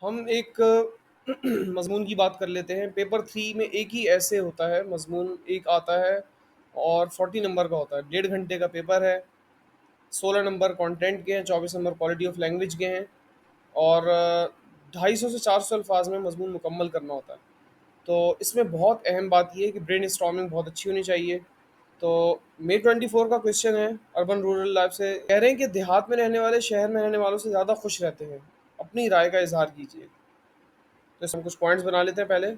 ہم ایک مضمون کی بات کر لیتے ہیں۔ پیپر 3 میں ایک ہی ایسے ہوتا ہے، مضمون ایک آتا ہے اور 40 نمبر کا ہوتا ہے، 1.5 گھنٹے کا پیپر ہے۔ 16 نمبر کانٹینٹ کے ہیں، 24 نمبر کوالٹی آف لینگویج کے ہیں، اور 250 سے 400 الفاظ میں مضمون مکمل کرنا ہوتا ہے۔ تو اس میں بہت اہم بات یہ ہے کہ برین اسٹارمنگ بہت اچھی ہونی چاہیے۔ تو مے 24 کا کویشچن ہے اربن رورل لائف سے، کہہ رہے ہیں کہ دیہات میں رہنے والے شہر میں رہنے والوں سے زیادہ خوش رہتے ہیں، اپنی رائے کا اظہار کیجیے۔ تو اس میں کچھ پوائنٹس بنا لیتے ہیں۔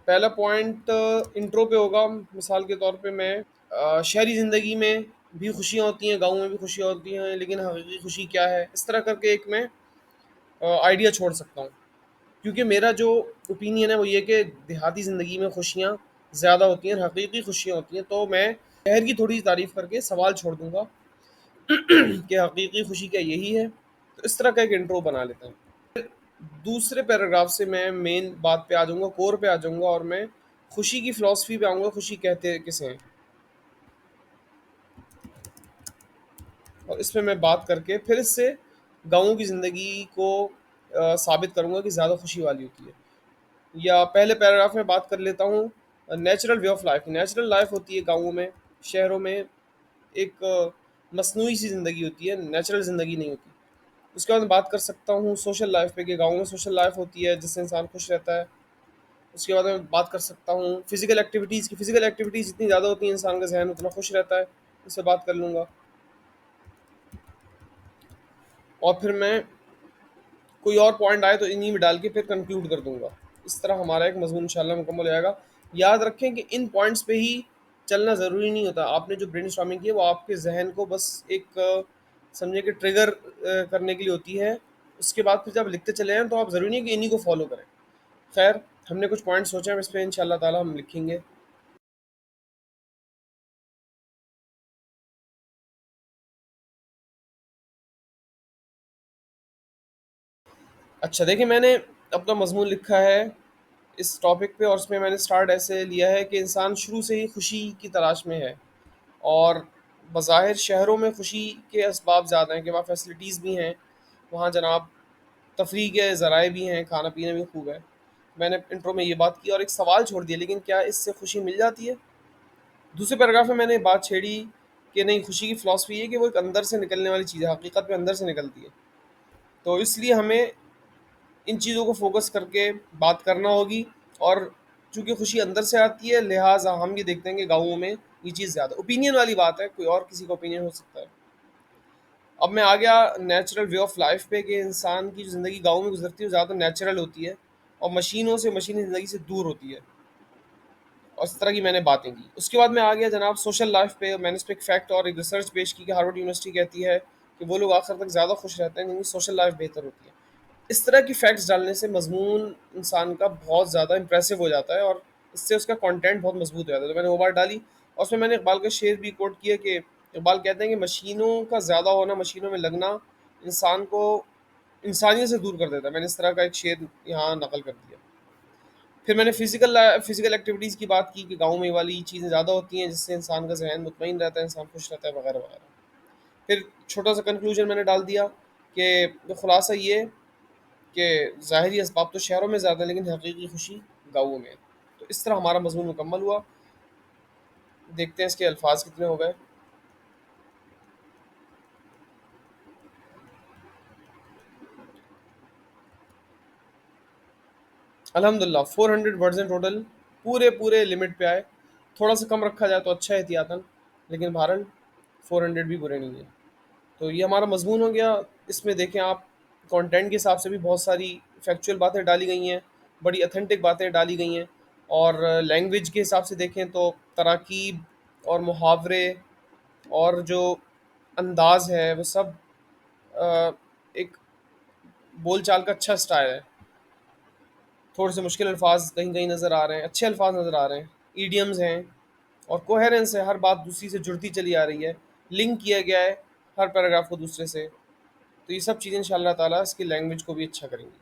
پہلا پوائنٹ انٹرو پہ ہوگا۔ مثال کے طور پہ میں شہری زندگی میں بھی خوشیاں ہوتی ہیں، گاؤں میں بھی خوشیاں ہوتی ہیں، لیکن حقیقی خوشی کیا ہے، اس طرح کر کے ایک میں آئیڈیا چھوڑ سکتا ہوں۔ کیونکہ میرا جو اوپینین ہے وہ یہ کہ دیہاتی زندگی میں خوشیاں زیادہ ہوتی ہیں، حقیقی خوشیاں ہوتی ہیں، تو میں شہر کی تھوڑی تعریف کر کے سوال چھوڑ دوں گا کہ حقیقی خوشی کیا یہی ہے۔ تو اس طرح کا ایک انٹرو بنا لیتا ہوں۔ دوسرے پیراگراف سے میں مین بات پہ آ جاؤں گا، کور پہ آ جاؤں گا، اور میں خوشی کی فلسفی پہ آؤں گا، خوشی کہتے کسے ہیں، اور اس میں بات کر کے پھر اس سے گاؤں کی زندگی کو ثابت کروں گا کہ زیادہ خوشی والی ہوتی ہے۔ یا پہلے پیراگراف میں بات کر لیتا ہوں natural way of life. Natural life ہوتی ہے گاؤں میں، شہروں میں ایک مصنوعی سی زندگی ہوتی ہے، نیچرل زندگی نہیں ہوتی۔ اس کے بعد میں بات کر سکتا ہوں سوشل لائف پہ کہ گاؤں میں سوشل لائف ہوتی ہے جس سے انسان خوش رہتا ہے۔ اس کے بعد میں بات کر سکتا ہوں فزیکل ایکٹیویٹیز کی۔ فزیکل ایکٹیویٹیز جتنی زیادہ ہوتی ہیں انسان کا ذہن اتنا خوش رہتا ہے، اس سے بات کر لوں گا۔ اور پھر میں کوئی اور پوائنٹ آئے تو انہی میں ڈال کے پھر کنکلوڈ کر دوں گا۔ اس طرح ہمارا ایک مضمون انشاءاللہ مکمل ہو جائے گا۔ یاد رکھیں کہ ان پوائنٹس پہ ہی چلنا ضروری نہیں ہوتا۔ آپ نے جو برین اسٹارمنگ کی ہے وہ آپ کے ذہن کو بس ایک سمجھے کہ ٹریگر کرنے کے لیے ہوتی ہے۔ اس کے بعد پھر جب لکھتے چلے جائیں تو آپ ضروری نہیں کہ انہی کو فالو کریں۔ خیر، ہم نے کچھ پوائنٹ سوچے ہیں، اس پہ انشاءاللہ تعالی ہم لکھیں گے۔ اچھا دیکھیں، میں نے اپنا مضمون لکھا ہے اس ٹاپک پہ، اور اس میں نے سٹارٹ ایسے لیا ہے کہ انسان شروع سے ہی خوشی کی تلاش میں ہے، اور بظاہر شہروں میں خوشی کے اسباب زیادہ ہیں کہ وہاں فیسلٹیز بھی ہیں، وہاں جناب تفریح کے ذرائع بھی ہیں، کھانا پینا بھی خوب ہے۔ میں نے انٹرو میں یہ بات کی اور ایک سوال چھوڑ دیا، لیکن کیا اس سے خوشی مل جاتی ہے؟ دوسرے پیراگراف میں نے بات چھیڑی کہ نہیں، خوشی کی فلسفی یہ ہے کہ وہ ایک اندر سے نکلنے والی چیز ہے، حقیقت میں اندر سے نکلتی ہے۔ تو اس لیے ہمیں ان چیزوں کو فوکس کر کے بات کرنا ہوگی، اور چونکہ خوشی اندر سے آتی ہے لہٰذا ہم یہ دیکھتے ہیں کہ گاؤں میں یہ چیز زیادہ اوپینین والی بات ہے، کوئی اور کسی کا اوپینین ہو سکتا ہے۔ اب میں آ گیا نیچرل وے آف لائف پہ کہ انسان کی جو زندگی گاؤں میں گزرتی ہے وہ زیادہ نیچرل ہوتی ہے اور مشینوں سے، مشینی زندگی سے دور ہوتی ہے، اور اس طرح کی میں نے باتیں کی۔ اس کے بعد میں آ گیا جناب سوشل لائف پہ، میں نے اس پہ ایک فیکٹ اور ایک ریسرچ پیش کی کہ ہارورڈ یونیورسٹی کہتی ہے کہ وہ لوگ آخر تک زیادہ خوش رہتے ہیں کیونکہ سوشل لائف بہتر ہوتی ہے۔ اس طرح کی فیکٹس ڈالنے سے مضمون انسان کا بہت زیادہ امپریسو ہو جاتا ہے، اور اس سے اس کا کنٹینٹ بہت مضبوط ہو جاتا ہے۔ تو میں نے وہ بات ڈالی، اور اس میں نے اقبال کا شعر بھی کوٹ کیا کہ اقبال کہتے ہیں کہ مشینوں کا زیادہ ہونا، مشینوں میں لگنا انسان کو انسانیت سے دور کر دیتا ہے۔ میں نے اس طرح کا ایک شعر یہاں نقل کر دیا۔ پھر میں نے فزیکل ایکٹیویٹیز کی بات کی کہ گاؤں میں والی چیزیں زیادہ ہوتی ہیں جس سے انسان کا ذہن مطمئن رہتا ہے، انسان خوش رہتا ہے، وغیرہ وغیرہ۔ پھر چھوٹا سا کنکلوژن میں نے ڈال دیا کہ خلاصہ یہ کہ ظاہری اسباب تو شہروں میں زیادہ ہیں لیکن حقیقی خوشی گاؤں میں ہے۔ تو اس طرح ہمارا مضمون مکمل ہوا۔ دیکھتے ہیں اس کے الفاظ کتنے ہو گئے۔ الحمدللہ 400 ورڈز ہیں ٹوٹل، پورے لمٹ پہ آئے۔ تھوڑا سا کم رکھا جائے تو اچھا ہے احتیاطاً، لیکن بہرحال 400 بھی برے نہیں ہیں۔ تو یہ ہمارا مضمون ہو گیا۔ اس میں دیکھیں آپ، کانٹینٹ کے حساب سے بھی بہت ساری فیکچوئل باتیں ڈالی گئی ہیں، بڑی اتھینٹک باتیں ڈالی گئی ہیں، اور لینگویج کے حساب سے دیکھیں تو تراکیب اور محاورے اور جو انداز ہے وہ سب ایک بول چال کا اچھا سٹائل ہے۔ تھوڑے سے مشکل الفاظ کہیں کہیں نظر آ رہے ہیں، اچھے الفاظ نظر آ رہے ہیں، ایڈیمز ہیں، اور کوہیرنس ہے، ہر بات دوسری سے جڑتی چلی آ رہی ہے، لنک کیا گیا ہے ہر پیراگراف کو دوسرے سے۔ تو یہ سب چیزیں انشاءاللہ تعالیٰ اس کی لینگویج کو بھی اچھا کریں گی۔